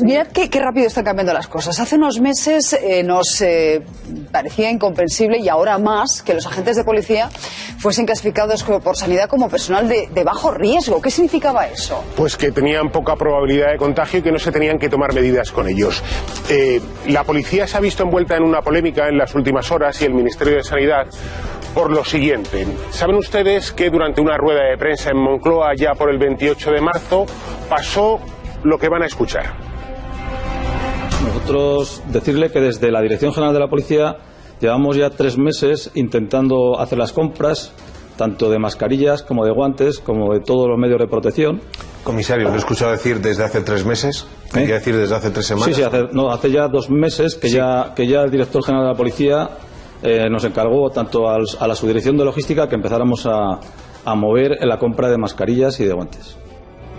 Mirad qué rápido están cambiando las cosas. Hace unos meses nos parecía incomprensible, y ahora más, que los agentes de policía fuesen clasificados por Sanidad como personal de bajo riesgo. ¿Qué significaba eso? Pues que tenían poca probabilidad de contagio y que no se tenían que tomar medidas con ellos. La policía se ha visto envuelta en una polémica en las últimas horas, y el Ministerio de Sanidad, por lo siguiente. ¿Saben ustedes que durante una rueda de prensa en Moncloa, ya por el 28 de marzo, pasó lo que van a escuchar? Nosotros decirle que desde la Dirección General de la Policía llevamos ya 3 meses intentando hacer las compras, tanto de mascarillas como de guantes, como de todos los medios de protección. Comisario, lo he escuchado decir desde hace 3 meses, quería decir desde hace 3 semanas. Sí, hace ya 2 meses que, sí, que ya el Director General de la Policía nos encargó tanto a la Subdirección de Logística que empezáramos a mover en la compra de mascarillas y de guantes.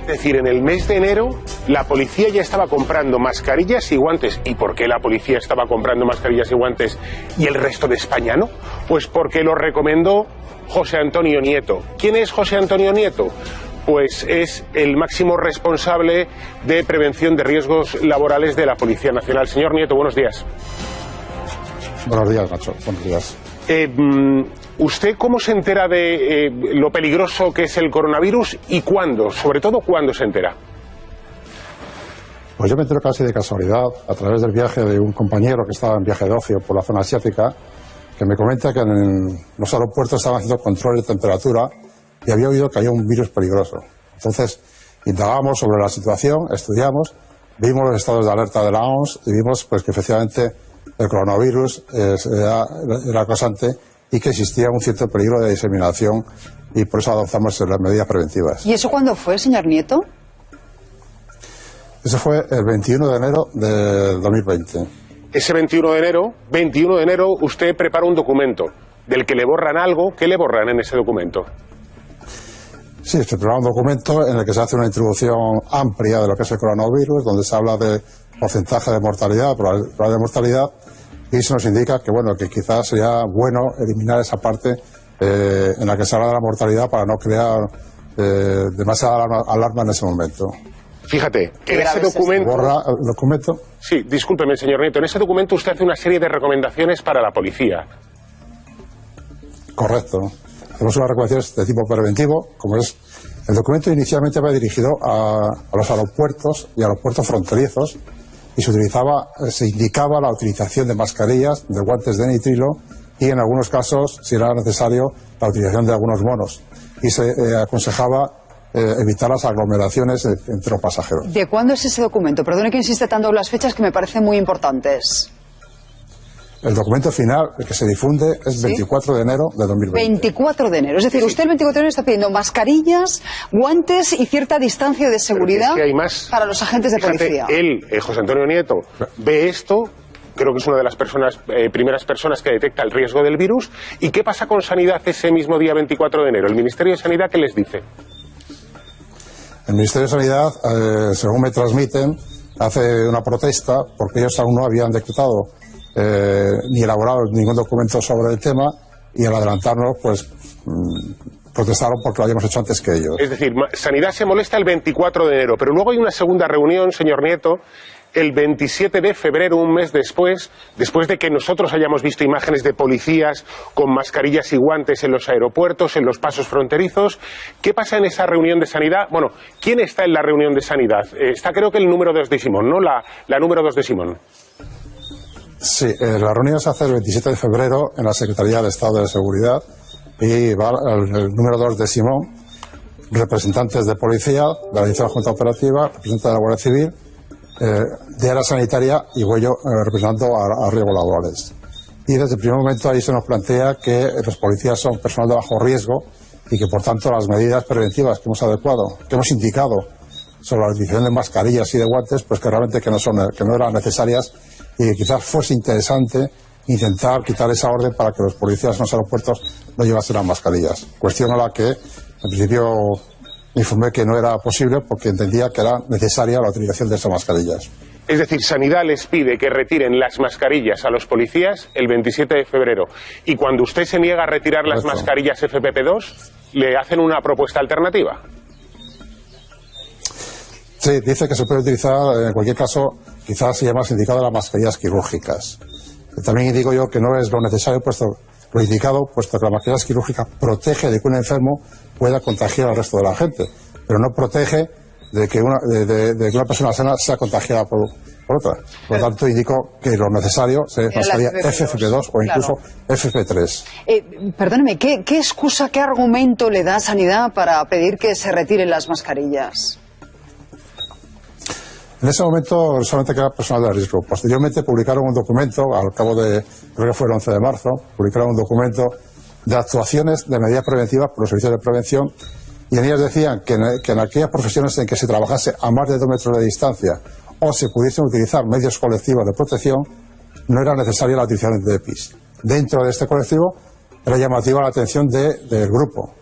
Es decir, en el mes de enero la policía ya estaba comprando mascarillas y guantes. ¿Y por qué la policía estaba comprando mascarillas y guantes y el resto de España no? Pues porque lo recomendó José Antonio Nieto. ¿Quién es José Antonio Nieto? Pues es el máximo responsable de prevención de riesgos laborales de la Policía Nacional. Señor Nieto, buenos días. Buenos días, Nacho. Buenos días. ¿Usted cómo se entera de lo peligroso que es el coronavirus y cuándo? Sobre todo, ¿cuándo se entera? Pues yo me entero casi de casualidad, a través del viaje de un compañero que estaba en viaje de ocio por la zona asiática, que me comenta que en los aeropuertos estaban haciendo control de temperatura y había oído que había un virus peligroso. Entonces, indagamos sobre la situación, estudiamos, vimos los estados de alerta de la OMS y vimos pues que efectivamente el coronavirus era causante y que existía un cierto peligro de diseminación, y por eso adoptamos las medidas preventivas. ¿Y eso cuándo fue, señor Nieto? Eso fue el 21 de enero de 2020. Ese 21 de enero, usted prepara un documento del que le borran algo. ¿Qué le borran en ese documento? Sí, se prepara un documento en el que se hace una introducción amplia de lo que es el coronavirus, donde se habla de porcentaje de mortalidad, probabilidad de mortalidad, y se nos indica que bueno, que quizás sería bueno eliminar esa parte en la que se habla de la mortalidad para no crear demasiada alarma en ese momento. Fíjate, en ese documento... ¿Borra el documento? Sí, discúlpeme, señor Nieto. En ese documento usted hace una serie de recomendaciones para la policía. Correcto. Hacemos unas recomendaciones de tipo preventivo, como es... El documento inicialmente va dirigido a los aeropuertos y a los puertos fronterizos, y se indicaba la utilización de mascarillas, de guantes de nitrilo, y en algunos casos, si era necesario, la utilización de algunos monos. Y se aconsejaba evitar las aglomeraciones entre los pasajeros. ¿De cuándo es ese documento? Perdone que insiste tanto en las fechas, que me parecen muy importantes. El documento final, el que se difunde, es 24 de enero de 2020. 24 de enero. Es decir, usted el 24 de enero está pidiendo mascarillas, guantes y cierta distancia de seguridad para los agentes de policía. Él, José Antonio Nieto, ve esto, creo que es una de las primeras personas que detecta el riesgo del virus. ¿Y qué pasa con Sanidad ese mismo día 24 de enero? ¿El Ministerio de Sanidad qué les dice? El Ministerio de Sanidad, según me transmiten, hace una protesta porque ellos aún no habían decretado ni elaborado ningún documento sobre el tema, y al adelantarnos pues protestaron porque lo habíamos hecho antes que ellos. Es decir, Sanidad se molesta el 24 de enero, pero luego hay una segunda reunión, señor Nieto, el 27 de febrero, un mes después de que nosotros hayamos visto imágenes de policías con mascarillas y guantes en los aeropuertos, en los pasos fronterizos. ¿Qué pasa en esa reunión de Sanidad? Bueno, ¿quién está en la reunión de Sanidad? Está creo que el número 2 de Simón, ¿no? La número 2 de Simón. Sí, la reunión se hace el 27 de febrero en la Secretaría de Estado de Seguridad, y va el número 2 de Simón, representantes de policía, de la Dirección Junta Operativa, representantes de la Guardia Civil, de área sanitaria, y yo representando a riesgos laborales. Y desde el primer momento ahí se nos plantea que los policías son personal de bajo riesgo, y que por tanto las medidas preventivas que hemos adecuado, que hemos indicado sobre la utilización de mascarillas y de guantes, pues que realmente que no eran necesarias, y que quizás fuese interesante intentar quitar esa orden para que los policías en los aeropuertos no llevasen las mascarillas. Cuestión a la que en principio informé que no era posible, porque entendía que era necesaria la utilización de esas mascarillas. Es decir, Sanidad les pide que retiren las mascarillas a los policías el 27 de febrero. Y cuando usted se niega a retirar las mascarillas FFP2, le hacen una propuesta alternativa. Sí, dice que se puede utilizar, en cualquier caso, quizás se llama indicado las mascarillas quirúrgicas. También digo yo que no es lo necesario, lo indicado, puesto que la mascarilla quirúrgica protege de que un enfermo pueda contagiar al resto de la gente, pero no protege de que una persona sana sea contagiada por otra. Por lo tanto, indico que lo necesario es mascarilla FFP2 o incluso FFP3. Perdóneme, ¿qué excusa, qué argumento le da Sanidad para pedir que se retiren las mascarillas? En ese momento solamente queda personal de riesgo. Posteriormente publicaron un documento, al cabo de, creo que fue el 11 de marzo, publicaron un documento de actuaciones de medidas preventivas por los servicios de prevención, y en ellas decían que en aquellas profesiones en que se trabajase a más de 2 metros de distancia o se pudiesen utilizar medios colectivos de protección, no era necesaria la utilización de EPIs. Dentro de este colectivo era llamativa la atención del grupo,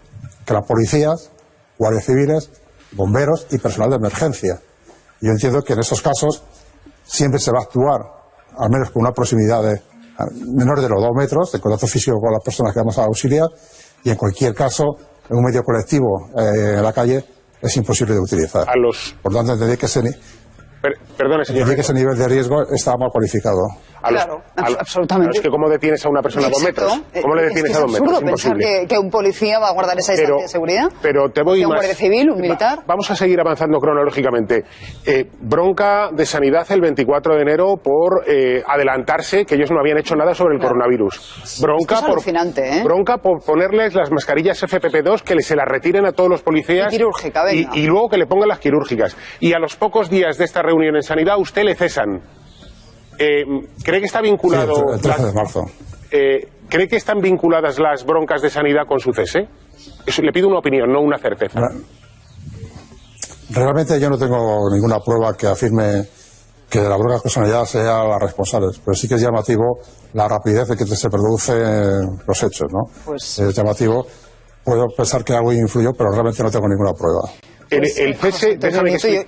que las policías, guardias civiles, bomberos y personal de emergencia. Yo entiendo que en esos casos siempre se va a actuar, al menos con una proximidad menor de los 2 metros, de contacto físico con las personas que vamos a auxiliar, y en cualquier caso, en un medio colectivo en la calle, es imposible de utilizar. Por tanto, entendí que Perdone, señor. Que ese nivel de riesgo estaba mal cualificado. Claro, absolutamente. Es que ¿cómo detienes a una persona a 2 metros? ¿Cómo le detienes a 2 metros? Es absurdo pensar que un policía va a guardar esa distancia de seguridad. Pero te voy un más. guardia civil, un militar. Vamos a seguir avanzando cronológicamente. Bronca de Sanidad el 24 de enero por adelantarse, que ellos no habían hecho nada sobre el coronavirus. Bronca por ponerles las mascarillas FFP2, que se las retiren a todos los policías. Y quirúrgica, venga. Y luego que le pongan las quirúrgicas. Y a los pocos días de esta reunión en Sanidad, usted le cesan. ¿Cree que está vinculado? Sí, el 13 de marzo. ¿Cree que están vinculadas las broncas de Sanidad con su cese? Eso, le pido una opinión, no una certeza. Realmente yo no tengo ninguna prueba que afirme que de la bronca con Sanidad sea la responsable, pero sí que es llamativo la rapidez de que se producen los hechos, ¿no? Pues... Es llamativo. Puedo pensar que algo influyó, pero realmente no tengo ninguna prueba. El cese,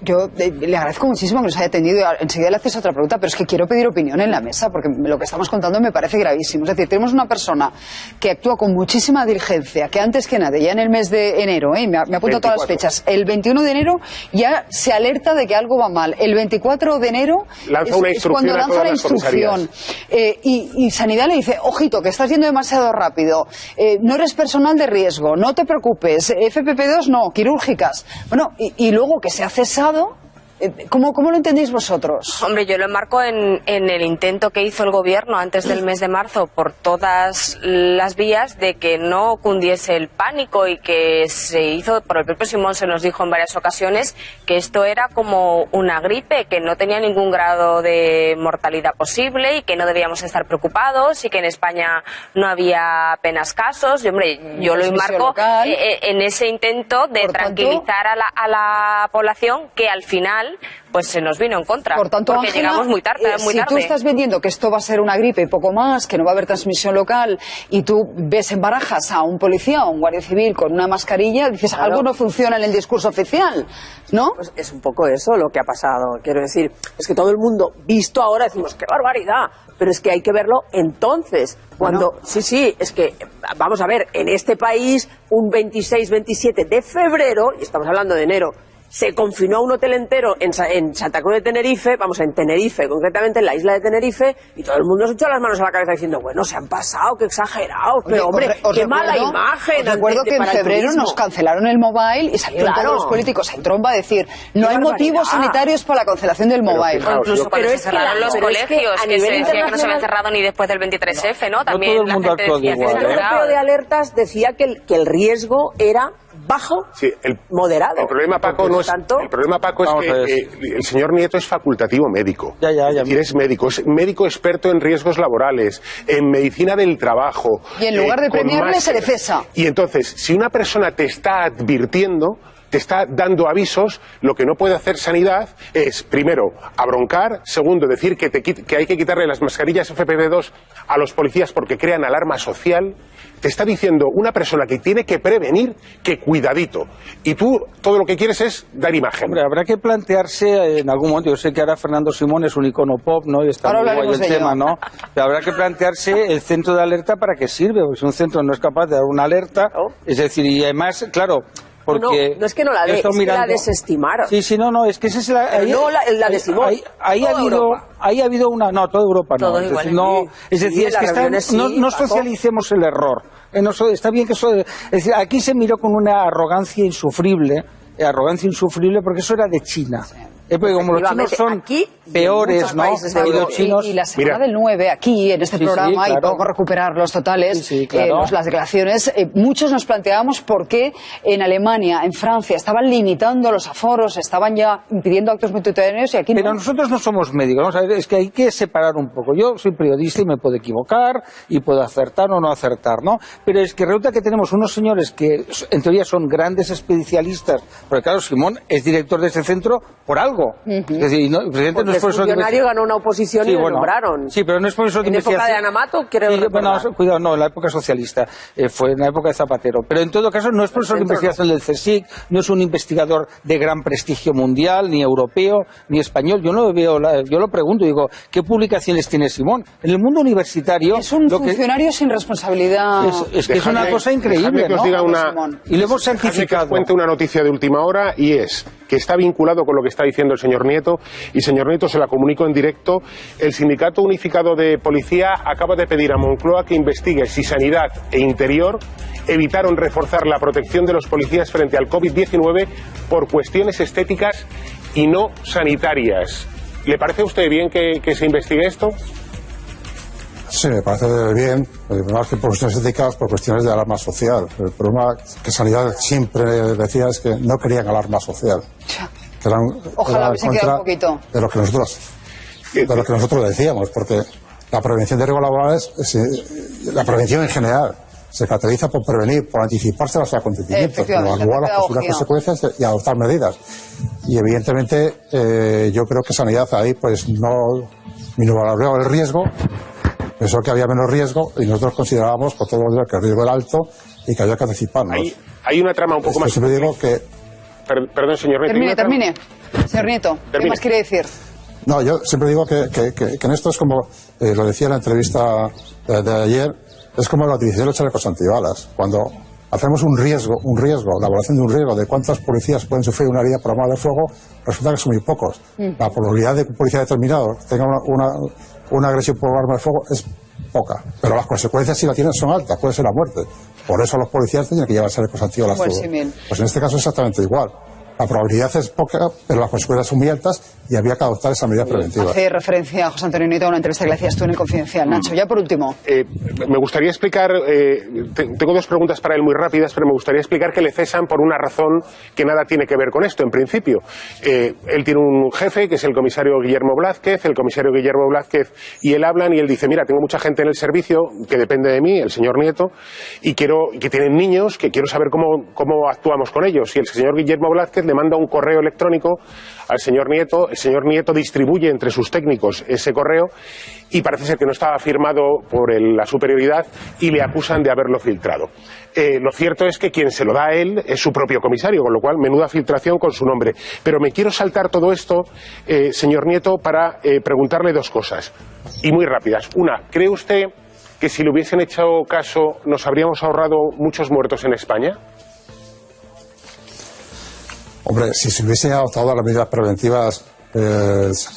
yo le agradezco muchísimo que nos haya atendido. Enseguida le haces otra pregunta, pero es que quiero pedir opinión en la mesa, porque lo que estamos contando me parece gravísimo. Es decir, tenemos una persona que actúa con muchísima diligencia, que antes que nada, ya en el mes de enero, me apunto todas las fechas, el 21 de enero ya se alerta de que algo va mal. El 24 de enero es cuando lanza la instrucción. Y Sanidad le dice, ojito, que estás yendo demasiado rápido, no eres personal de riesgo, no te preocupes, FFP2 no, quirúrgicas. Bueno, y luego que se ha cesado, ¿cómo lo entendéis vosotros? Hombre, yo lo enmarco en el intento que hizo el gobierno antes del mes de marzo por todas las vías de que no cundiese el pánico, y que se hizo, por el propio Simón se nos dijo en varias ocasiones que esto era como una gripe, que no tenía ningún grado de mortalidad posible y que no debíamos estar preocupados y que en España no había apenas casos. Y hombre, yo lo enmarco en ese intento de tranquilizar a la población, que al final pues se nos vino en contra. Por tanto, porque Ángela, llegamos muy tarde, si tú estás vendiendo que esto va a ser una gripe y poco más, que no va a haber transmisión local, y tú ves en Barajas a un policía o un guardia civil con una mascarilla, dices, claro, algo no funciona en el discurso oficial, ¿no? Pues es un poco eso lo que ha pasado. Quiero decir, es que todo el mundo, visto ahora, decimos, ¡qué barbaridad! Pero es que hay que verlo entonces. Cuando, sí, es que, vamos a ver, en este país, un 26-27 de febrero, y estamos hablando de enero, se confinó a un hotel entero en Santa Cruz de Tenerife, en Tenerife, concretamente en la isla de Tenerife, y todo el mundo se echó las manos a la cabeza diciendo, bueno, se han pasado, qué exagerados, pero hombre, qué mala imagen. Os recuerdo que en febrero nos cancelaron el mobile y salieron todos los políticos en tromba a decir, no hay motivos sanitarios para la cancelación del mobile. Incluso cuando se cerraron los colegios, que se decía que no se habían cerrado ni después del 23F, ¿no? También la gente decía que el europeo de alertas decía que el riesgo era bajo, moderado. El problema, Paco, es que el señor Nieto es facultativo médico. Es médico experto en riesgos laborales, en medicina del trabajo. Y en lugar de premiarle, se le cesa. Y entonces, si una persona te está advirtiendo, te está dando avisos, lo que no puede hacer Sanidad es, primero, abroncar, segundo, decir que hay que quitarle las mascarillas FFP2 a los policías porque crean alarma social. Te está diciendo una persona que tiene que prevenir, que cuidadito. Y tú todo lo que quieres es dar imagen. Hombre, habrá que plantearse en algún momento, yo sé que ahora Fernando Simón es un icono pop, ¿no? Y está muy guay el tema, ¿no? Pero habrá que plantearse el centro de alerta para qué sirve, porque si un centro no es capaz de dar una alerta, es decir, y además, claro, porque no es que no la dé, es que la desestimaron. Sí, no, es que esa es la de Simón. Ahí ha habido una... No, toda Europa no. Todo igual. Es decir, es que no socialicemos el error. Está bien que eso... Es decir, aquí se miró con una arrogancia insufrible, porque eso era de China. Porque como los chinos son peores, ¿no? Y la semana del 9, aquí, en este programa, y podemos recuperar los totales, las declaraciones, muchos nos planteábamos por qué en Alemania, en Francia, estaban limitando los aforos, estaban ya impidiendo actos multitudinarios y aquí no. Pero nosotros no somos médicos, vamos a ver, es que hay que separar un poco. Yo soy periodista y me puedo equivocar, y puedo acertar o no acertar, ¿no? Pero es que resulta que tenemos unos señores que, en teoría, son grandes especialistas, porque claro, Simón es director de ese centro por algo. Es decir, el presidente no es profesor de investigación. Ganó una oposición y lo nombraron. Sí, pero no es profesor de investigación. ¿En época de Ana Mato? Creo cuidado, no, en la época socialista. Fue en la época de Zapatero. Pero en todo caso no es profesor de investigación del CSIC, no es un investigador de gran prestigio mundial, ni europeo, ni español. Yo no lo veo, yo lo pregunto, digo, ¿qué publicaciones tiene Simón? En el mundo universitario... Es un funcionario sin responsabilidad. Es que es una cosa increíble, ¿no? Y lo hemos santificado. Que os cuente una noticia de última hora, y es que está vinculado con lo que está diciendo el señor Nieto, y señor Nieto, se la comunico en directo. El Sindicato Unificado de Policía acaba de pedir a Moncloa que investigue si Sanidad e Interior evitaron reforzar la protección de los policías frente al COVID-19 por cuestiones estéticas y no sanitarias. ¿Le parece a usted bien que se investigue esto? Sí, me parece bien, más que por cuestiones éticas, por cuestiones de alarma social. El problema que Sanidad siempre decía es que no querían alarma social. Que Ojalá hubiese quedado un poquito. De lo que nosotros decíamos, porque la prevención de riesgos laborales, la prevención en general, se caracteriza por prevenir, por anticiparse a los acontecimientos, evaluar las posibles consecuencias y adoptar medidas. Y evidentemente yo creo que Sanidad ahí pues no minimizó el riesgo, pensó que había menos riesgo y nosotros considerábamos por todo que el riesgo era alto y que había que anticiparnos. Hay una trama un poco más... Siempre digo que... Perdón, señor Nieto. Termine. Señor Nieto, ¿qué más quiere decir? No, yo siempre digo que en esto es como, lo decía en la entrevista de ayer, es como la utilización de los chalecos antibalas. Cuando hacemos un riesgo, la evaluación de un riesgo de cuántas policías pueden sufrir una herida por arma de fuego, resulta que son muy pocos. La probabilidad de que un policía determinado tenga una agresión por arma de fuego es poca, pero las consecuencias, si la tienen, son altas, puede ser la muerte. Por eso los policías tienen que llevar chalecos antibalas. Pues en este caso es exactamente igual. La probabilidad es poca, pero las consecuencias son muy altas y había que adoptar esa medida preventiva. Hace referencia a José Antonio Nieto a una entrevista que le hacías tú en el Confidencial. Nacho, ya por último. Me gustaría explicar, tengo dos preguntas para él muy rápidas, pero me gustaría explicar que le cesan por una razón que nada tiene que ver con esto, en principio. Él tiene un jefe, que es el comisario Guillermo Blázquez, y él hablan y él dice, mira, tengo mucha gente en el servicio que depende de mí, el señor Nieto, y que tienen niños, que quiero saber cómo actuamos con ellos. Y el señor Guillermo Blázquez le manda un correo electrónico al señor Nieto, el señor Nieto distribuye entre sus técnicos ese correo y parece ser que no estaba firmado por la superioridad y le acusan de haberlo filtrado. Lo cierto es que quien se lo da a él es su propio comisario, con lo cual menuda filtración con su nombre. Pero me quiero saltar todo esto, señor Nieto, para preguntarle dos cosas, y muy rápidas. Una, ¿cree usted que si le hubiesen hecho caso nos habríamos ahorrado muchos muertos en España? Hombre, si se hubiesen adoptado las medidas preventivas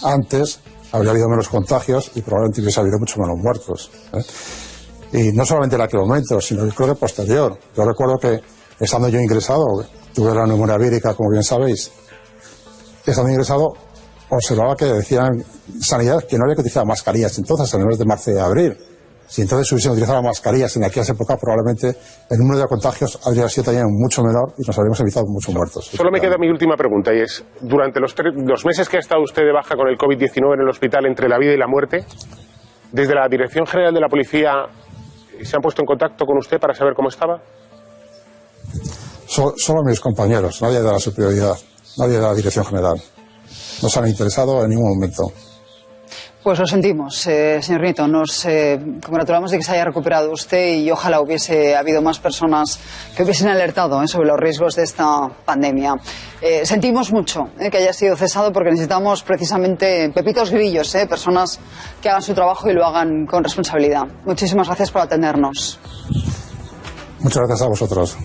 antes, habría habido menos contagios y probablemente hubiese habido mucho menos muertos. Y no solamente en aquel momento, sino creo que posterior. Yo recuerdo que, estando yo ingresado, tuve la neumonía vírica, como bien sabéis, estando ingresado, observaba que decían Sanidad que no había que utilizar mascarillas entonces, en el mes de marzo y abril. Si entonces hubiesen utilizado mascarillas en aquellas épocas, probablemente el número de contagios habría sido también mucho menor y nos habríamos evitado muchos muertos. Solo me queda mi última pregunta, y es, durante los meses que ha estado usted de baja con el COVID-19 en el hospital, entre la vida y la muerte, desde la Dirección General de la Policía, ¿se han puesto en contacto con usted para saber cómo estaba? Solo mis compañeros, nadie de la superioridad, nadie de la Dirección General. No se han interesado en ningún momento. Pues lo sentimos, señor Nieto. Nos congratulamos de que se haya recuperado usted y ojalá hubiese habido más personas que hubiesen alertado sobre los riesgos de esta pandemia. Sentimos mucho que haya sido cesado porque necesitamos precisamente pepitos grillos, personas que hagan su trabajo y lo hagan con responsabilidad. Muchísimas gracias por atendernos. Muchas gracias a vosotros.